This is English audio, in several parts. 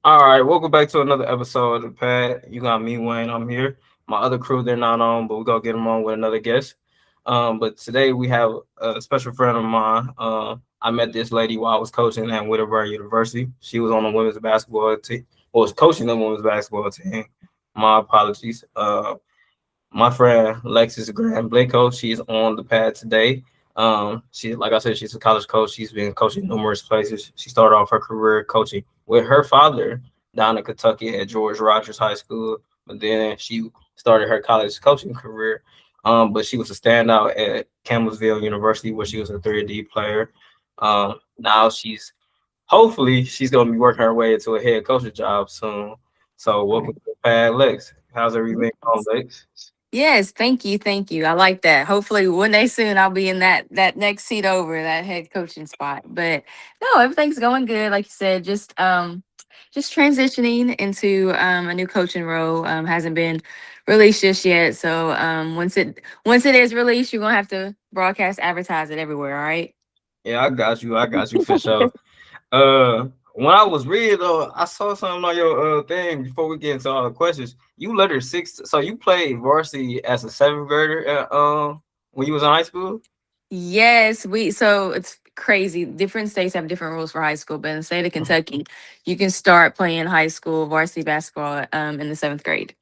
All right, welcome back to another episode of the Pad. You got me, Wayne. I'm here. My other crew, they're not on, but we're gonna get them on with another guest. But today we have a special friend of mine. I met this lady while I was coaching at Wittenberg University. She was on the women's basketball team, or was coaching the women's basketball team. My apologies. My friend Lexus Graham Blako, she's on the pad today. She, like I said, she's a college coach. She's been coaching numerous places. She started off her career coaching with her father down in Kentucky at George Rogers High School, but then she started her college coaching career. But she was a standout at Campbellsville University, where she was a 3D player. Now hopefully she's gonna be working her way into a head coaching job soon. So welcome Right. to the pad, Lex. How's everything going, Yes. Lex? Yes, thank you, thank you. I like that. Hopefully, one day soon I'll be in that next seat over that head coaching spot. But no, everything's going good. Like you said, just transitioning into a new coaching role. Hasn't been released just yet. So once it is released, you're gonna have to broadcast, advertise it everywhere. All right. Yeah, I got you. I got you for sure. Uh, when I was reading, I saw something on your thing before we get into all the questions. You lettered six, so you played varsity as a seventh grader at, when you was in high school. Yes, we so it's crazy. Different states have different rules for high school, but in the state of Kentucky, you can start playing high school varsity basketball in the seventh grade.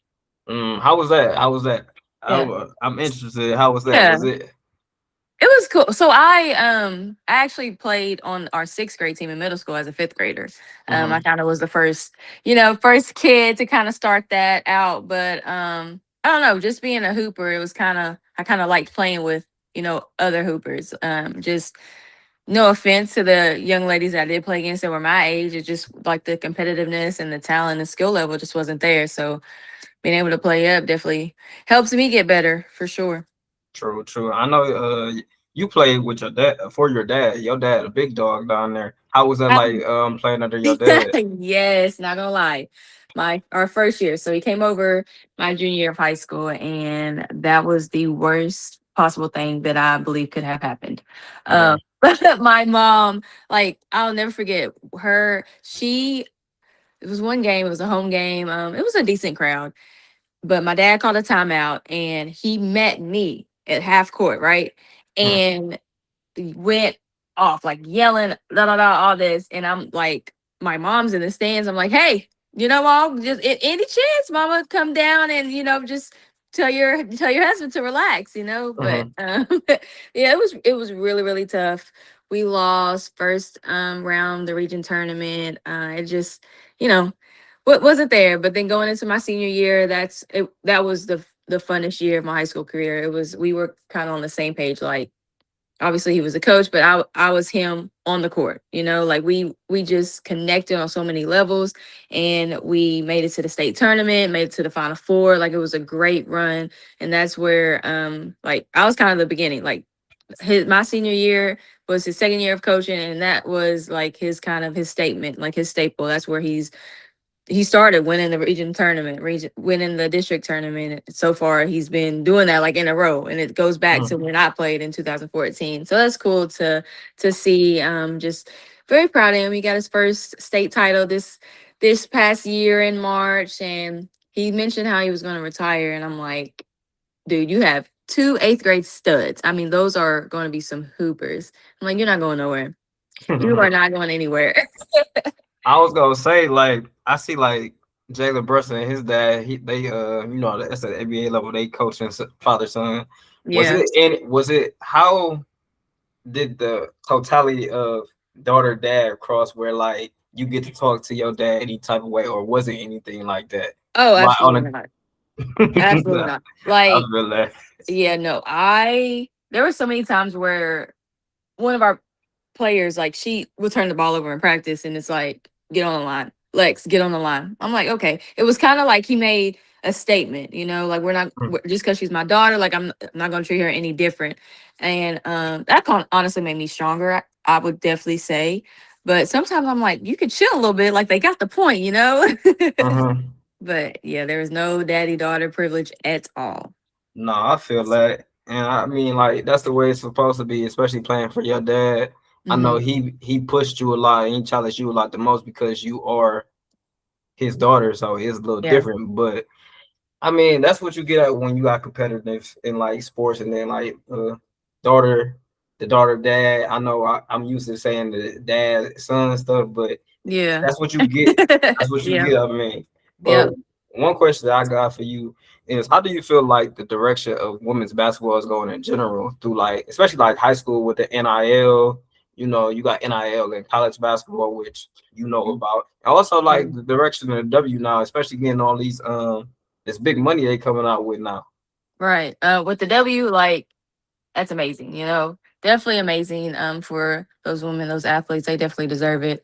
How was that? How was that? Yeah. I'm interested. How was that? Yeah. Was it? It was cool. So I actually played on our sixth grade team in middle school as a fifth grader. I Mm-hmm. kind of was the first kid to kind of start that out. But I don't know, just being a hooper, it was I kind of liked playing with other hoopers. Just no offense to the young ladies that I did play against that were my age. It just like the competitiveness and the talent and skill level just wasn't there. So being able to play up definitely helps me get better for sure. True, true. I know. You played with your dad for your dad. Your dad, a big dog down there. How was that like? Playing under your dad. Yes, not gonna lie. Our first year. So he came over my junior year of high school, and that was the worst possible thing that I believe could have happened. Mm, But my mom, like, I'll never forget her. It was one game, it was a home game. It was a decent crowd, but my dad called a timeout and he met me at half court, right? mm, And went off like yelling da da da all this, and I'm like, my mom's in the stands. I'm like, hey, mom, just any chance, mama, come down and just tell your husband to relax, But mm-hmm. yeah, it was really really tough. We lost first round the region tournament. It just you know what wasn't there, but then going into my senior year, that was the funnest year of my high school career. We were kind of on the same page, like obviously he was a coach, but I was him on the court. Like we just connected on so many levels, and we made it to the state tournament, made it to the final four. Like it was a great run, and that's where like I was kind of the beginning. Like my senior year was his second year of coaching, and that was like his kind of his statement, like his staple. That's where he started winning the winning the district tournament. So far, he's been doing that like in a row, and it goes back to when I played in 2014. So that's cool to see. Just very proud of him. He got his first state title this past year in March, and he mentioned how he was going to retire, and I'm like, dude, you have two eighth grade studs. I mean, those are going to be some hoopers. I'm like, you're not going nowhere. You are not going anywhere. I was gonna say, like, I see like Jalen Brunson and his dad. They that's at the NBA level. They coaching father son. Yeah. Was it how did the totality of daughter dad cross where like you get to talk to your dad any type of way, or was it anything like that? Oh, Like on absolutely a not. Absolutely not. I Like, feel that. yeah, no, there were so many times where one of our players, like, she would turn the ball over in practice, and it's like, get on the line. Lex, get on the line. I'm like, okay. It was kind of like he made a statement, like just because she's my daughter, like I'm not gonna treat her any different. And that honestly made me stronger, I would definitely say. But sometimes I'm like, you could chill a little bit, like they got the point. Mm-hmm. But yeah, there was no daddy daughter privilege at all. No, I feel that, and I mean, like that's the way it's supposed to be, especially playing for your dad. I know Hmm. he pushed you a lot and he challenged you a lot the most because you are his daughter, so it's a little Yeah. different. But I mean, that's what you get at when you got competitiveness in like sports, and then like daughter, the daughter, dad. I know I'm used to saying the dad, son stuff, but Yeah. that's what you get. That's what you Yeah. get. I mean, but Yep. one question that I got for you is, how do you feel like the direction of women's basketball is going in general through like, especially like high school with the NIL? You know, you got NIL in college basketball, which you know about, and also like the direction of the W now, especially getting all these this big money they coming out with now. Right. With the W, like that's amazing. Definitely amazing. For those women, those athletes, they definitely deserve it.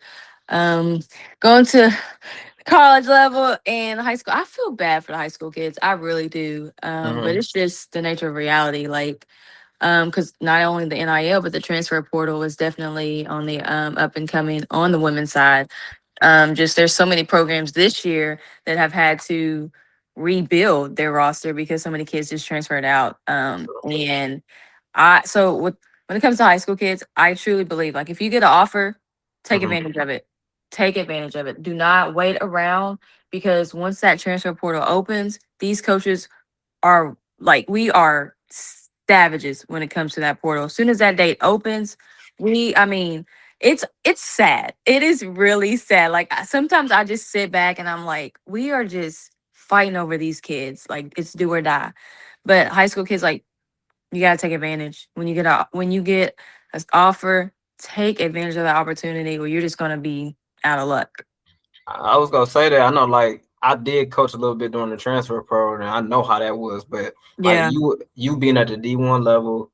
Um, Going to college level and high school, I feel bad for the high school kids. I really do. But Mm-hmm. it's just the nature of reality. Like, because not only the NIL, but the transfer portal is definitely on the up and coming on the women's side. Just there's so many programs this year that have had to rebuild their roster because so many kids just transferred out. And I so with when it comes to high school kids, I truly believe like if you get an offer, take Mm-hmm. advantage of it. Take advantage of it. Do not wait around because once that transfer portal opens, these coaches are like we are savages when it comes to that portal. As soon as that date opens, I mean, it's sad. It is really sad. Like sometimes I just sit back and I'm like, we are just fighting over these kids. Like it's do or die. But high school kids, like you gotta take advantage when you get an offer. Take advantage of the opportunity, or you're just gonna be out of luck. I was gonna say that. I know, like I did coach a little bit during the transfer program. I know how that was, but like Yeah, you being at the D1 level,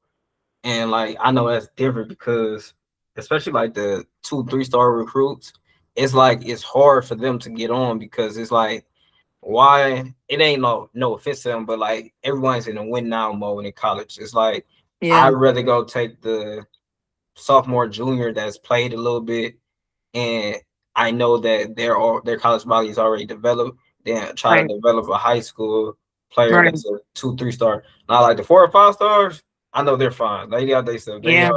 and like I know that's different because especially like the 2, 3 star recruits, it's like it's hard for them to get on because it's like why it ain't no offense to them, but like everyone's in a win now mode in college. It's like I'd yeah, rather go take the sophomore, junior that's played a little bit, and I know that their college body is already developed. Then try to right, develop a high school player right, that's a 2, 3 star. Not like the 4 or 5 stars. I know they're fine. They got their stuff. yeah,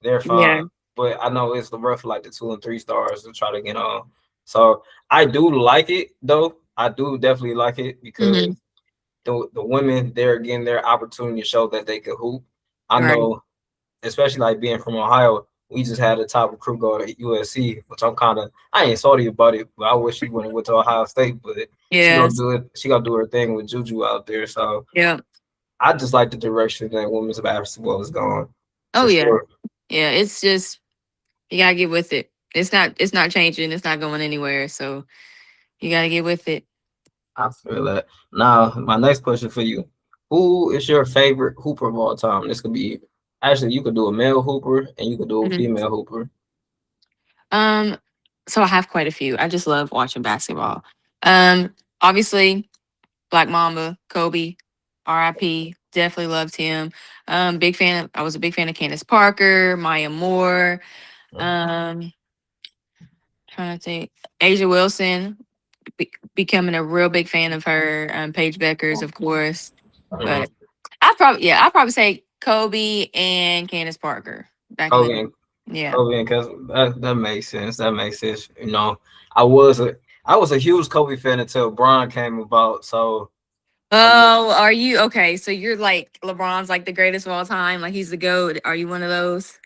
They're yeah. fine. But I know it's the rough like the 2 and 3 stars to try to get on. So I do like it though. I do definitely like it Hmm. because the women they're getting their opportunity to show that they could hoop. I Right. know, especially like being from Ohio, we just had a top recruit go to USC, which I ain't salty about it, but I wish she would have went to Ohio State, but she gonna Yes. do it. She gonna do her thing with Juju out there. So Yeah. I just like the direction that women's basketball is going Oh for yeah. sure. Yeah. It's just you gotta get with it. It's not changing. It's not going anywhere. So you gotta get with it. I feel that. Now, my next question for you: who is your favorite hooper of all time? This could be actually you could do a male hooper and you could do a Mhm. female hooper. Um, so I have quite a few. I just love watching basketball. Obviously, Black Mamba, Kobe, R.I.P. Definitely loved him. I was a big fan of Candace Parker, Maya Moore. Um, Trying to think, Asia Wilson. Becoming a real big fan of her. Paige Beckers, of course. Mhm. But I'd probably say Kobe and Candace Parker back in the Kobe day. and Yeah. Kobe and because that makes sense. That makes sense. You know, I was a I was a huge Kobe fan until Bron came about. So I mean, Oh, are you okay? So you're like LeBron's like the greatest of all time. Like he's the GOAT. Are you one of those?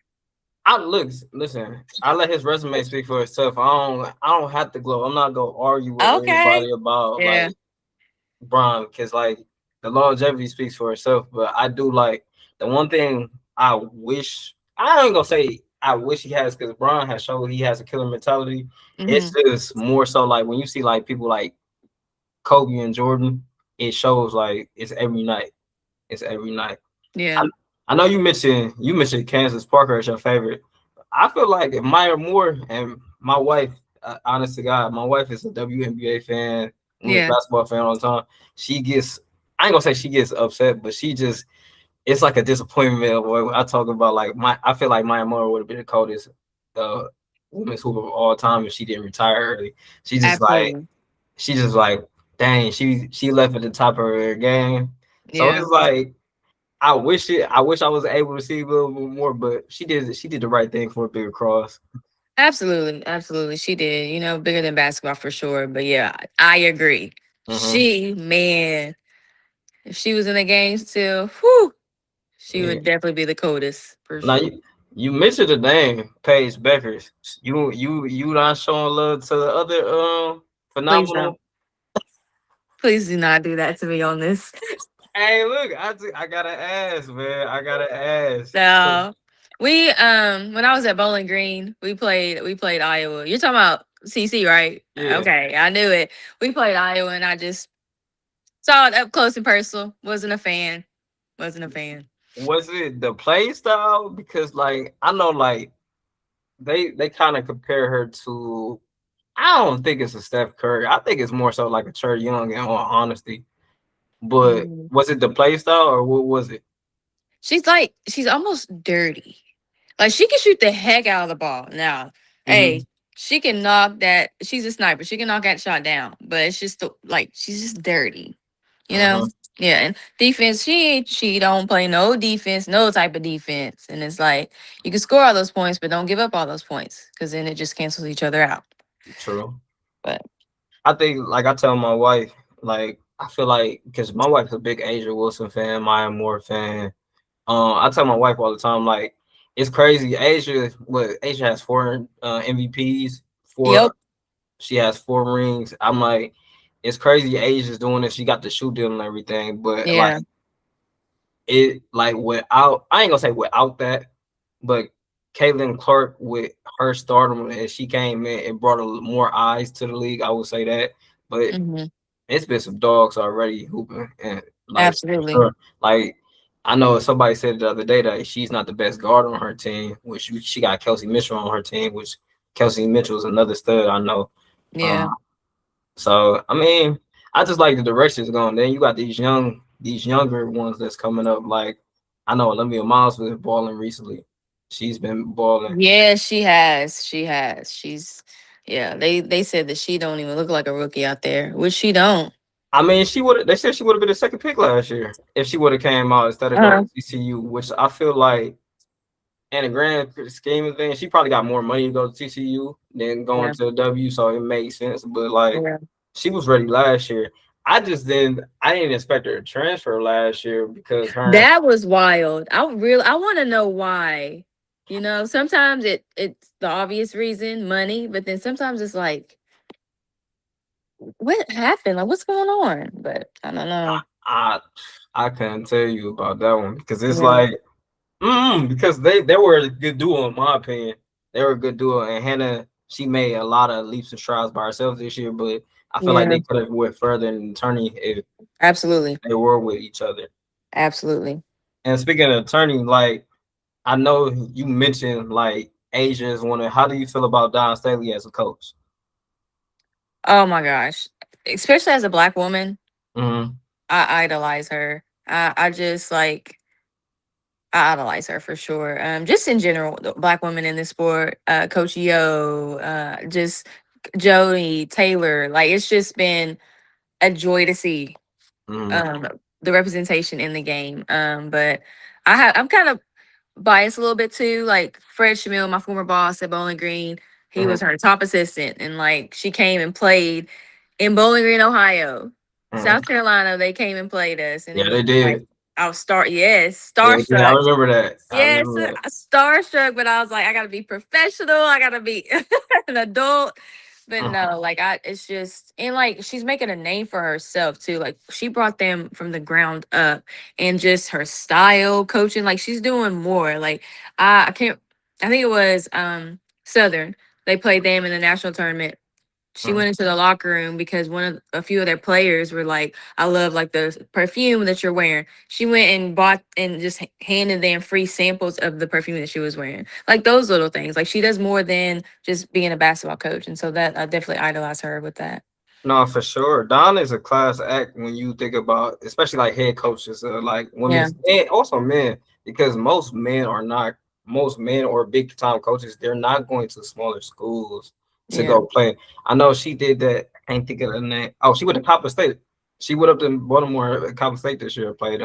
listen. I let his resume speak for itself. I don't have to glow. I'm not gonna argue with Okay. everybody about Yeah. like Bron because like the longevity speaks for itself. But I do like the one thing I ain't gonna say I wish he has because Bron has showed he has a killer mentality. It's Hmm. just more so like when you see like people like Kobe and Jordan, it shows like it's every night. It's every night. I, Yeah. I know you mentioned Kansas Parker as your favorite. I feel like if Maya Moore and my wife, honest to God, my wife is a WNBA fan, women's Yeah. basketball fan all the time. She gets, I ain't gonna say she gets upset, but it's like a disappointment. When I talk about like I feel like Maya Moore would have been the coldest uh, women's hooper of all time if she didn't retire early. She just like Absolutely. she just like, dang, she left at the top of her game. So Yeah. it's like I wish I was able to see a little bit more, but she did the right thing for a bigger cross. Absolutely, absolutely. She did. You know, bigger than basketball for sure. But yeah, I agree. Mm-hmm. She, man, if she was in the game still, whew, she Yeah. would definitely be the coldest for Now sure. you mentioned the name Paige Beckers. You not showing love to the other Please don't. phenomenal. Please do not do that to me on this. Hey, look, I gotta ask, man. I gotta ask. So when I was at Bowling Green, we played Iowa. You're talking about CC, right? Yeah. Okay, I knew it. We played Iowa and I just saw it up close and personal. Wasn't a fan. Wasn't a fan. Was it the play style? Because like I know like they kind of compare her to. I don't think it's a Steph Curry. I think it's more so like a Trey Young in all honesty. But Mhm. was it the play style or what was it? She's almost dirty. Like she can shoot the heck out of the ball. Now, hey, Mm-hmm. she can knock that. She's a sniper. She can knock that shot down. But it's just like she's just dirty. You know? Uh-huh. Yeah. And defense, she don't play no defense, no type of defense. And it's like you can score all those points, but don't give up all those points because then it just cancels each other out. True. But I think like I tell my wife, like I feel like because my wife's a big Asia Wilson fan, Maya Moore fan. I tell my wife all the time, like it's crazy. Asia has four MVPs, yep. four she has four rings. I'm like, it's crazy. Asia's doing this. She got the shoe deal and everything, but like Yeah. it, like without, I ain't gonna say without that, but Caitlin Clark with her stardom and she came in, it brought more eyes to the league. I would say that, but Hmm. it's been some dogs already hooping, and like for Absolutely. sure, like I know somebody said the other day that she's not the best guard on her team, which she got Kelsey Mitchell on her team, which Kelsey Mitchell is another stud I know. Yeah. Um, so I mean, I just like the direction it's going. Then you got these younger ones that's coming up. Like I know Olympia Miles was balling recently. She's been balling. Yeah, she has. She has. She's yeah, they said that she don't even look like a rookie out there, which she don't. I mean, she would. They said she would have been the second pick last year if she would have came out instead of going Uh-huh. to TCU. Which I feel like, in the grand scheme of things, she probably got more money to go to TCU than going Yeah. to the W. So it makes sense. But like, Yeah. she was ready last year. I just didn't. I didn't expect her to transfer last year because her. That was wild. I want to know why. You know, sometimes it's the obvious reason, money, but then sometimes it's like what happened? Like what's going on? But I don't know. I I couldn't tell you about that one because it's Yeah. like because they were a good duo in my opinion. They were a good duo, and Hannah she made a lot of leaps and strides by herself this year, but I feel like Yeah. they could have went further in attorney if Absolutely. they were with each other. Absolutely. And speaking of attorney, like I know you mentioned like Asia is one of. How do you feel about Don Staley as a coach? Oh my gosh. Especially as a black woman, Mm-hmm. I idolize her. I just like I idolize her for sure. Just in general, the black women in the sport, Coach Yo, just Jody Taylor. Like it's just been a joy to see Mm-hmm. um the representation in the game. But I'm kind of biased a little bit too. Like Fred Shamil, my former boss at Bowling Green, he Mm-hmm. was her top assistant, and like she came and played in Bowling Green, Ohio, Mm-hmm. South Carolina. They came and played us, and it Yeah, was they like did. I was Yeah, they did. I starstruck. remember that. I Yes, remember that. starstruck, but I was like, I gotta be professional. I gotta be an adult. But Mm-hmm. no, like it's just and like she's making a name for herself too. Like she brought them from the ground up and just her style coaching, like she's doing more. Like I can't I think it was Southern. They played them in the national tournament. She went into the locker room because a few of their players were like, "I love like the perfume that you're wearing." She went and bought and just handed them free samples of the perfume that she was wearing. Like those little things. Like she does more than just being a basketball coach, and so that I definitely idolize her with that. No, for sure. Don is a class act when you think about, especially like head coaches, like Yeah, women's and also men, because most men or big time coaches, they're not going to smaller schools to yeah, go play. I know she did that. I ain't thinking of the name. Oh, she went to Coppin State. She went up to Baltimore, Coppin State this year, played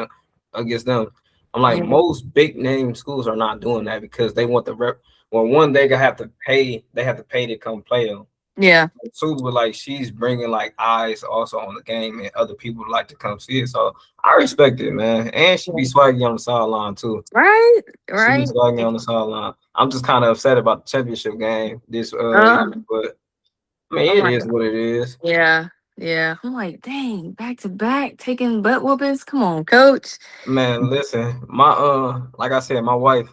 against them. I'm like, yeah, most big name schools are not doing that because they want the rep. Well, one they gonna have to pay. They have to pay to come play them. Yeah. Two, but like she's bringing like eyes also on the game, and other people like to come see it. So I respect it, man. And she be Yeah. swaggy on the sideline too. Right. She be Right. swaggy on the sideline. I'm just kind of upset about the championship game this year, Uh, but I oh mean it my is god. what it is. Yeah. Yeah. I'm like, dang, back to back, taking butt whoopings. Come on, coach. Man, listen, my like I said, my wife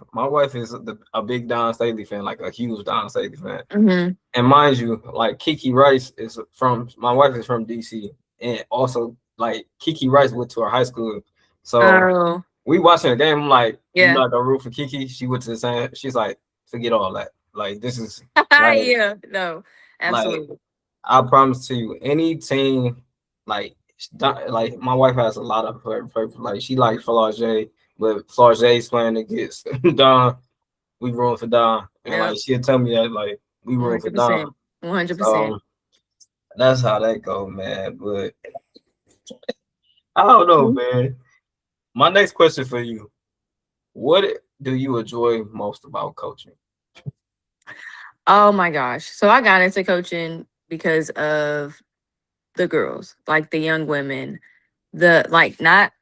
is a big Don Staley fan, like a huge Don Staley fan. Mm-hmm. And mind you, like Kiki Rice is from my wife is from DC, and also like Kiki Rice went to our high school. So Oh, we watching the game. I'm like, you yeah. not gonna root for Kiki? She went to the same. She's like, forget all that. Like this is like Yeah. No, like absolutely. I promise to you, any team like my wife has a lot of her like she likes Flau'jae, but Flau'jae's playing against Don. We room for Don, and Yeah. like she'll tell me that like we room for Don. 100%. 100%. So that's how that go, man. But I don't know, man. My next question for you: what do you enjoy most about coaching? Oh my gosh. So I got into coaching because of the girls, like the young women, the like not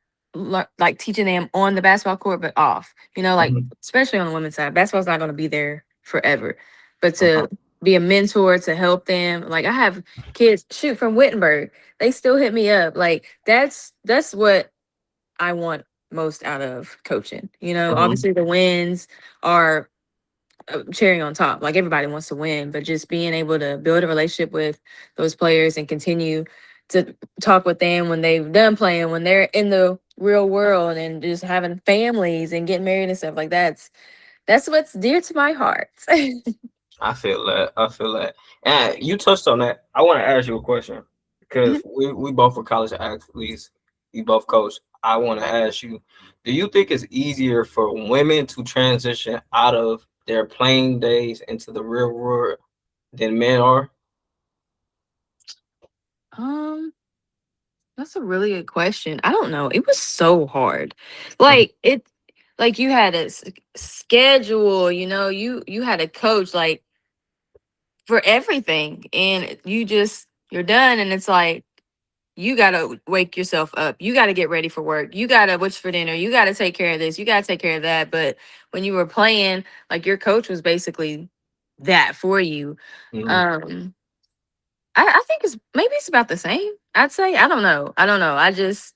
like teaching them on the basketball court, but off. Like Mhm, especially on the women's side, basketball's not going to be there forever, but mhm. to be a mentor to help them. Like I have kids shoot from Wittenberg, they still hit me up. Like that's what I want most out of coaching. Mhm. Obviously the wins are cherry on top. Like everybody wants to win, but just being able to build a relationship with those players and continue to talk with them when they've done playing, when they're in the real world and just having families and getting married and stuff like that's what's dear to my heart. I feel that. I feel that. And you touched on that. I want to ask you a question because we both were college athletes. We both coach. I want to ask you: do you think it's easier for women to transition out of their playing days into the real world than men are? um, that's a really good question. I don't know. It was so hard. Mhm. Like you had a schedule, you had a coach like for everything and you're done and it's like you gotta wake yourself up. You gotta get ready for work. You gotta what's for dinner. You gotta take care of this. You gotta take care of that. But when you were playing, like your coach was basically that for you. Mhm. Um, I think maybe it's about the same. I'd say I don't know. I don't know. I just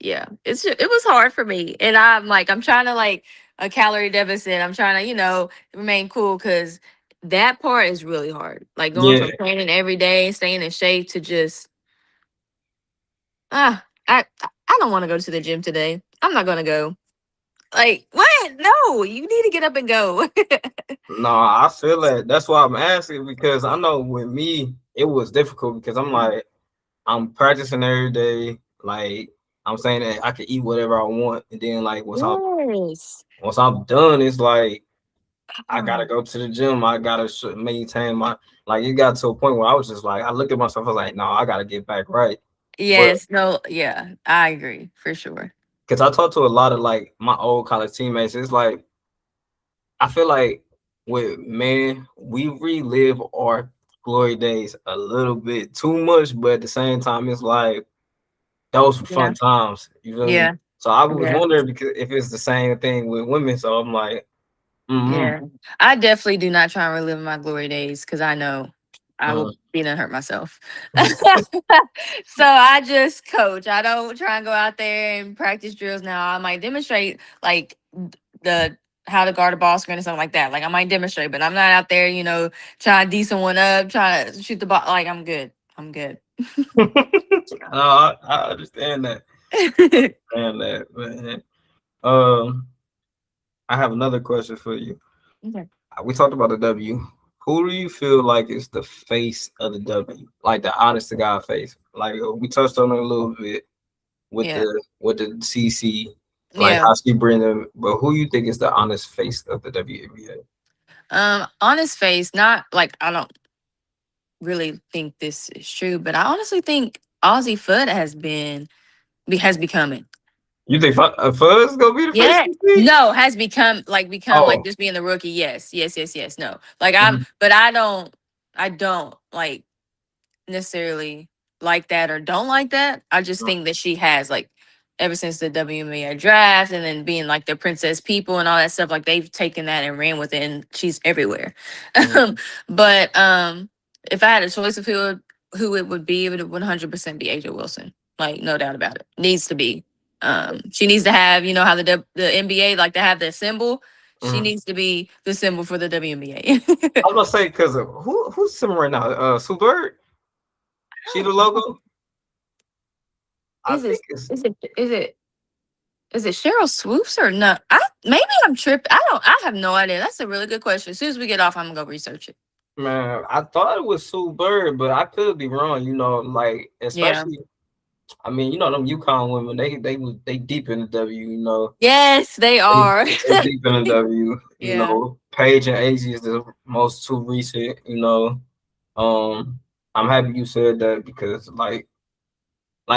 yeah, it was hard for me, and I'm trying to like a calorie deficit. I'm trying to remain cool because that part is really hard. Like going Yeah. from training every day, staying in shape to just I don't want to go to the gym today. I'm not gonna go. Like what? No, you need to get up and go. No, I feel that. That's why I'm asking because I know with me it was difficult because I'm like I'm practicing every day. Like I'm saying that I can eat whatever I want, and then like Yes. once I'm done, it's like I gotta Oh, go to the gym. I gotta maintain my like. It got to a point where I was just like, I looked at myself. I was like, no, I gotta get back right. But yes. No. Yeah. I agree for sure. because I talked to a lot of like my old college teammates, it's like I feel like with men, we relive our glory days a little bit too much, but at the same time, it's like those were Yeah. fun times. You feel me? Yeah. So I was Yeah. wondering because if it's the same thing with women. So I'm like, mm-hmm, Yeah. I definitely do not try and relive my glory days because I know I uh, will be done hurt myself. So I just coach. I don't try and go out there and practice drills now. I might demonstrate like the how to guard a ball screen or something like that. Like I might demonstrate, but I'm not out there, trying to D someone up, trying to shoot the ball. Like I'm good. I'm good. no, I understand that. And that, man. Um, I have another question for you. Okay. We talked about the W. Who do you feel like is the face of the W? Like the honest to God face. Like we touched on it a little bit with Yeah. the CC, like Yeah. how she bring them. But who you think is the honest face of the WNBA? On his face, not like I don't really think this is true, but I honestly think Aussie Foot has become it. You think Fuzz gonna be the face Yeah. of the team? No, has become like Oh, just being the rookie. Yes, yes, yes, yes. No. Like mhm, but I don't like necessarily like that or don't like that. I just think that she has like ever since the WNBA draft and then being like the princess people and all that stuff, like they've taken that and ran with it and she's everywhere. mhm, But if I had a choice of who it would be, it would 100% be AJ Wilson. Like no doubt about it. Needs to be. She needs to have, you know how the NBA like to have their symbol. She mhm. needs to be the symbol for the WNBA. I was gonna say because who's similar right now? Sue Bird. She the logo. I Is it think it's is it is it is it Cheryl Swoops or no? I maybe I'm tripping. I have no idea. That's a really good question. As soon as we get off, I'm gonna go research it. man. I thought it was Sue Bird, but I could be wrong. You know, like Yeah. especially. I mean, you know them UConn women. They deep in the W. You know, Yes, they they are. they deep in the W. You Yeah. know, Paige and AZ is the most two recent. You know, um, I'm happy you said that because like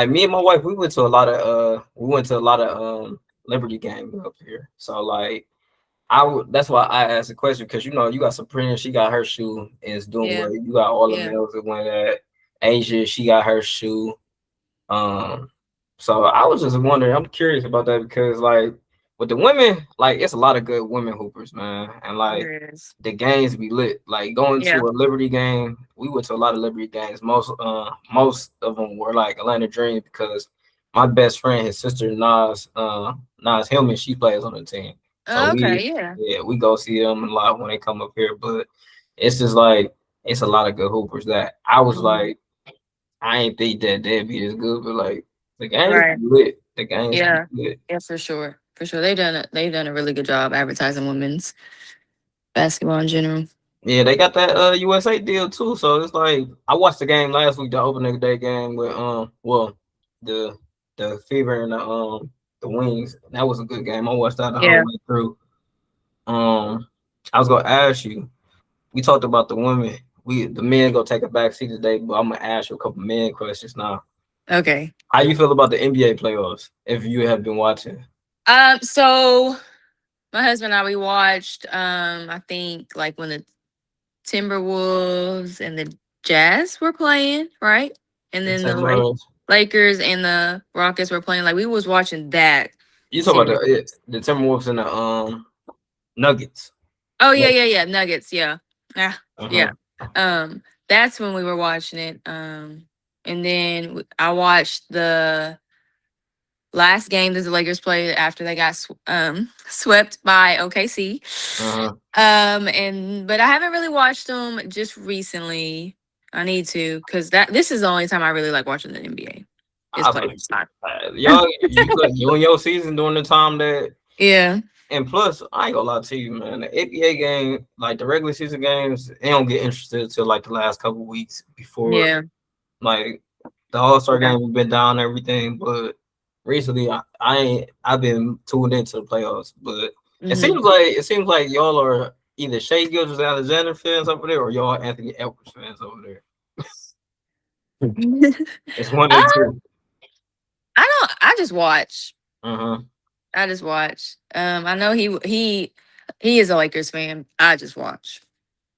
me and my wife, we went to a lot of Liberty games up here. So like that's why I asked the question because you know you got Sabrina, she got her shoe and it's doing Yeah. well. You got all the Yeah. males that went at Asia, she got her shoe. Um, so I was just wondering, I'm curious about that because like with the women, like it's a lot of good women hoopers, man, and like There is. the games be lit. Like going to Yeah. a Liberty game, we went to a lot of Liberty games. Most of them were like Atlanta Dream because my best friend, his sister Nas Hillman, she plays on the team. So Oh, okay. Yeah. we go see them a lot when they come up here. But it's just like it's a lot of good hoopers that I was Mhm. like I ain't think that they'd be as good, but like the games be Right. lit. The games be Yeah. lit. Yeah. For sure. For sure. They've done a really good job advertising women's basketball in general. Yeah, they got that USA deal too. So it's like I watched the game last week, the opening day game with the Fever and the Wings. That was a good game. I watched that the whole Yeah. way through. I was gonna ask you. We talked about the women. The men go take a back seat today, but I'm gonna ask you a couple men questions now. Okay. How you feel about the NBA playoffs? If you have been watching, So my husband and I we watched I think like when the Timberwolves and the Jazz were playing, right? And the then the Timberwolves. Lakers and the Rockets were playing. Like we was watching that You talk about series. the Timberwolves and the Nuggets. Oh yeah, Nuggets. yeah, yeah. Nuggets, yeah. Ah, yeah. Uh-huh. That's when we were watching it. And then I watched the last game that the Lakers played after they got swept by OKC. Uh-huh. And but I haven't really watched them just recently. I need to because this is the only time I really like watching the NBA. Is I believe playoffs time. y'all you in your season during the time that Yeah, and plus I ain't gonna lie to you, man. The ABA game, like the regular season games, they don't get interested until like the last couple weeks before yeah, like the All-Star yeah. game we've been down and everything, but recently I've been tuned into the playoffs. But Hmm. it seems like y'all are either Shea Gilgis Alexander fans over there or y'all Anthony Edwards fans over there. It's one of the I two. I don't. I just watch. Uh-huh. I just watch. I know he is a Lakers fan. I just watch.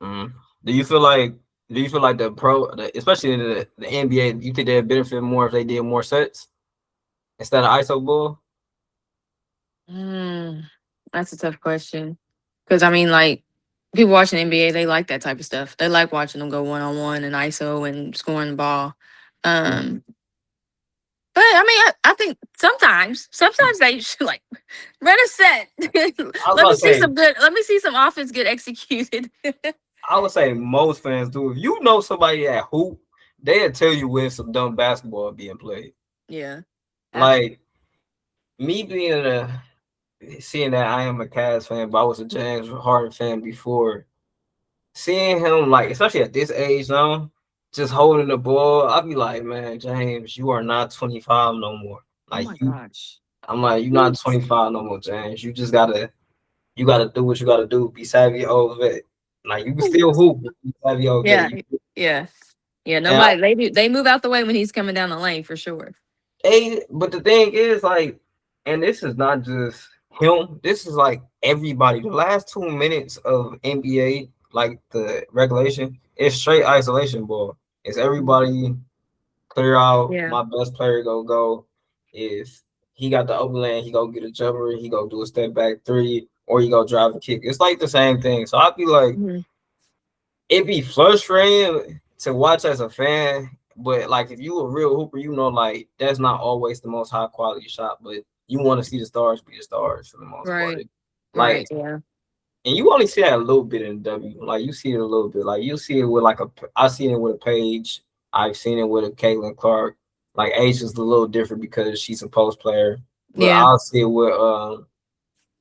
Mhm. Do you feel like especially in the NBA, do you think they'd benefit more if they did more sets instead of ISO ball? Mm, that's a tough question. Because I mean, like people watching NBA, they like that type of stuff. They like watching them go 1-on-1 and ISO and scoring the ball. Um, but I mean, I think sometimes they should like run a set. I was about to say Let me see some offense get executed. I would say most fans do. If you know somebody at hoop, they'll tell you when some dumb basketball being played. Yeah, absolutely. Like me being seeing that I am a Cavs fan, but I was a James Harden fan before. Seeing him like, especially at this age now, just holding the ball, I'd be like, man, James, you are not 25 no more. Oh Like my you, gosh. I'm like, you're not 25 no more, James. You gotta do what you gotta do. Be savvy old vet. Like you can still hoop, but be savvy old vet. Yeah, yeah, yeah. And I, Nobody they move out the way when he's coming down the lane for sure. but the thing is, like. and this is not just him. This is like everybody. The last 2 minutes of NBA, like the regulation, it's straight isolation ball. It's Mhm. everybody clear out. Yeah. My best player go. If he got the open lane, he go get a jumper. He go do a step back three, or he go drive a kick. It's like the same thing. So I'd be like, Mhm. it'd be frustrating to watch as a fan. But like if you a real hooper, you know like that's not always the most high quality shot, but you want to see the stars be the stars for the most part. Right. Like Right. Yeah. and you only see that a little bit in W. Like you see it a little bit. Like you see it with like a I seen it with a Paige. I've seen it with a Caitlin Clark. Like Age is a little different because she's a post player. But Yeah. I'll see it with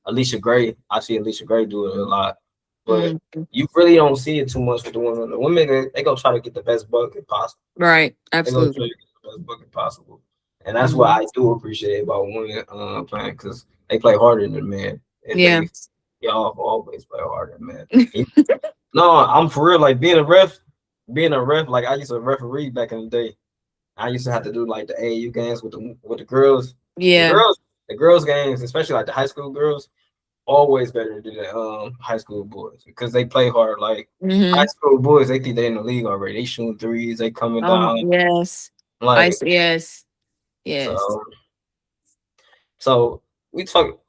Alicia Gray. I see Alicia Gray do it a lot. But Mhm. you really don't see it too much with the women. The women they go try to get the best bucket possible. Right. They go try to Absolutely. get the best bucket possible. And that's what Mhm. I do appreciate about women playing because they play harder than men. And Yeah. y'all always play harder than men. No, I'm for real. Like being a ref, like I used to referee back in the day. I used to have to do like the AAU games with the girls. The Yeah. girls, the girls games, especially like the high school girls, always better than the high school boys because they play hard. Like high Mhm. school boys, they think they in the league already. They shooting threes, they coming Oh my, down. yes. Like Yes. Yes. so, so we talk.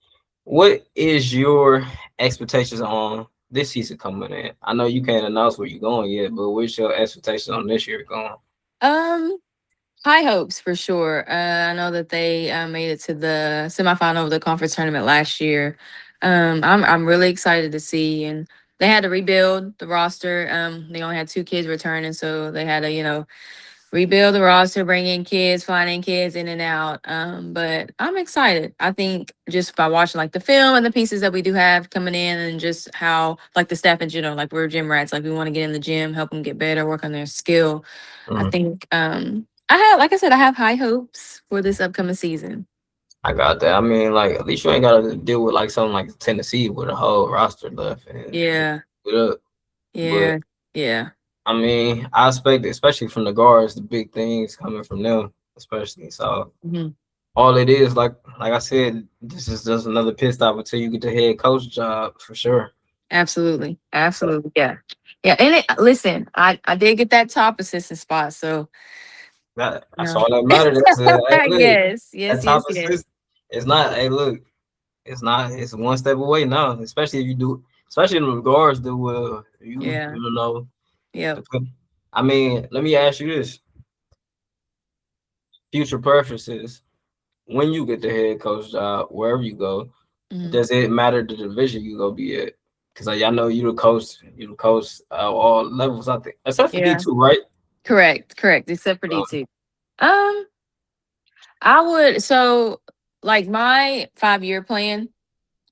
What is your expectations on this season coming in? I know you can't announce where you're going yet, but what's your expectations on this year going? Um, High hopes for sure. I know that they made it to the semifinal of the conference tournament last year. I'm really excited to see, and they had to rebuild the roster. They only had two kids returning, so they had to rebuild the roster, bring in kids, flying in kids in and out. But I'm excited. I think just by watching like the film and the pieces that we do have coming in, and just how like the staff in general, like we're gym rats, like we want to get in the gym, help them get better, work on their skill. I Mhm. think I have, like I said, I have high hopes for this upcoming season. I got that. I mean, like at least you ain't got to deal with like something like Tennessee with a whole roster left and Yeah, it up. But yeah, yeah. I mean, I expect, especially from the guards, the big things coming from them, especially. So Mhm. all it is, like I said, this is just another pit stop until you get the head coach job for sure. Absolutely, So absolutely, yeah, yeah. And listen, I did get that top assistant spot, so that's no. all that matters. That's hey, look, Yes, that yes, top yes, yes. assist. It's not. Hey, look, it's not. It's one step away now. Especially if you do. Especially in the guards do well. Yeah. You know. Yep. I mean, let me ask you this: future preferences. When you get the head coach job, wherever you go, Mhm. does it matter the division you go be at? Because like, I know you the coach all levels. I think except for D Yeah. two, right? Correct. Correct. Except for Um, D2. Um, I would so like my 5 year plan,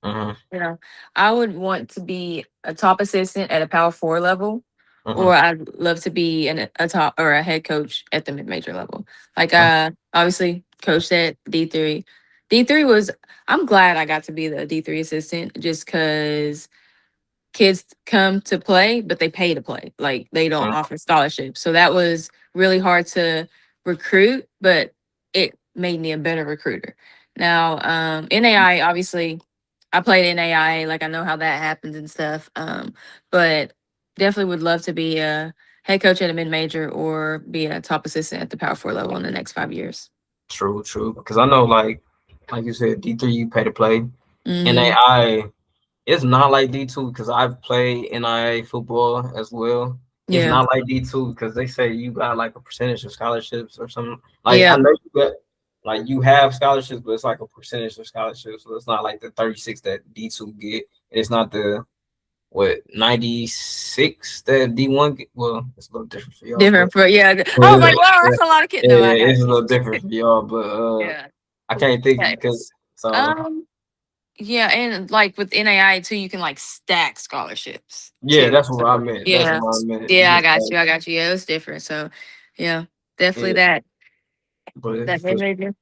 mhm, you know, I would want to be a top assistant at a power four level, mhm. or I'd love to be a top or a head coach at the mid major level. Like Okay. obviously coached at D3. D3 was I'm glad I got to be the D3 assistant just because kids come to play, but they pay to play. Like they don't Mhm. offer scholarships. So that was really hard to recruit, but it made me a better recruiter. Now, NAI, obviously, I played NAI, like I know how that happens and stuff. But definitely would love to be a head coach at a mid major or be a top assistant at the Power Four level in the next 5 years. True, true. Because I know, like you said, D3 you pay to play. Mm-hmm. NAI it's not like D2 because I've played NIA football as well. It's Yeah. not like D2 because they say you got like a percentage of scholarships or something. Like I Yeah. know you got like you have scholarships, but it's like a percentage of scholarships. So it's not like the 36 that D2 get. It's not the what 96 that D1 get. Well, it's a little different for y'all, Different for yeah. but I was like, wow, that's a lot of kids. yeah, No, I got it's a you. little different for y'all. But Yeah. I can't think because Yes. so Um, yeah, and like with NAI too, you can like stack scholarships yeah, too. that's what I So mean. That's yeah. what I meant. You Yeah, can I got say you. I got you. Yeah, it was different. So yeah, definitely yeah. But that for mid major.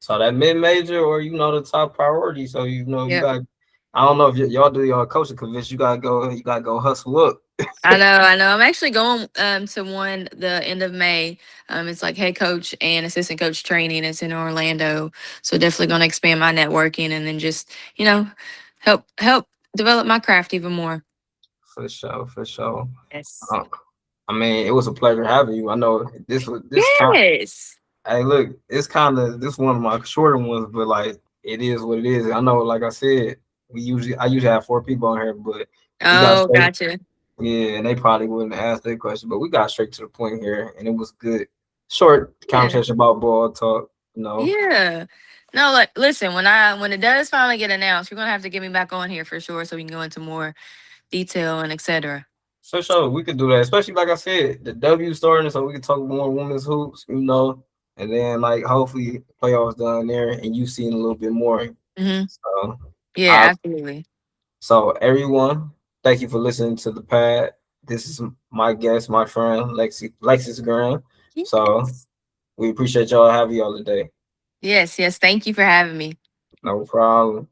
so that mid major or the top priority. So you Yep. got. I don't know if y'all do y'all coaching convince you gotta go. You gotta go hustle up. I know, I know. I'm actually going to one the end of May. It's like head coach and assistant coach training. It's in Orlando, so definitely going to expand my networking and then just help develop my craft even more. For sure, for sure. Yes. Uh, I mean, it was a pleasure having you. I know this kind. Yes. Hey, look, it's kind of this one of my shorter ones, but like it is what it is. I know, like I said, I usually have four people on here, but we got Oh, straight. gotcha. Yeah, and they probably wouldn't ask that question, but we got straight to the point here, and it was good. Short Yeah. conversation about ball talk, you know. Yeah. No, like listen, when it does finally get announced, you're gonna have to get me back on here for sure so we can go into more detail and etc. For sure, we could do that. Especially like I said, the W starting, so we can talk more women's hoops, you know, and then like hopefully playoffs down there, and you seeing a little bit more. Hmm. So, I Yeah, absolutely. so everyone, thank you for listening to the pad. This is my guest, my friend Lexus Graham. So Yes. we appreciate y'all having y'all today. Yes, yes. Thank you for having me. No problem.